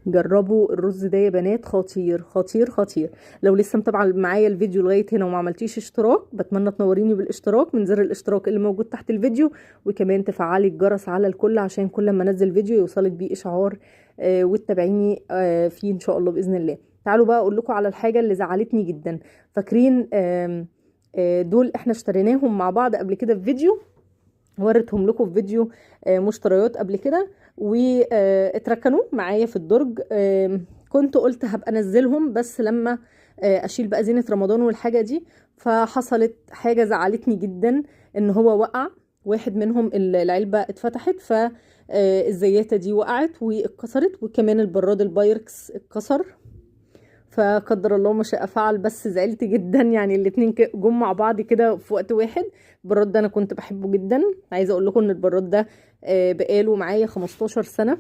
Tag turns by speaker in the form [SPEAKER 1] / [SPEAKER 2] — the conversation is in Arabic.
[SPEAKER 1] جربوا الرز ده يا بنات، خطير خطير خطير. لو لسه متابعه معايا الفيديو لغايه هنا وما عملتيش اشتراك، بتمنى تنوريني بالاشتراك من زر الاشتراك اللي موجود تحت الفيديو، وكمان تفعلي الجرس على الكل عشان كل ما انزل فيديو يوصلك بيه اشعار، وتتابعيني فيه ان شاء الله باذن الله. تعالوا بقى اقول لكم على الحاجه اللي زعلتني جدا. فاكرين دول احنا اشتريناهم مع بعض قبل كده في فيديو، وريتهم لكم في فيديو مشتريات قبل كده، واتركنوا معايا في الدرج. كنت قلت هبقى انزلهم بس لما اشيل بقى زينة رمضان والحاجة دي. فحصلت حاجة زعلتني جدا، ان هو وقع واحد منهم، العلبة اتفتحت فالزياتة دي وقعت واتكسرت، وكمان البراد البايركس اتكسر. فقدر الله ما شاء فعل، بس زعلت جدا يعني الاتنين جم مع بعض كده في وقت واحد. البراد ده انا كنت بحبه جدا. عايزه اقول لكم ان البراد ده بقاله معايا 15 سنه،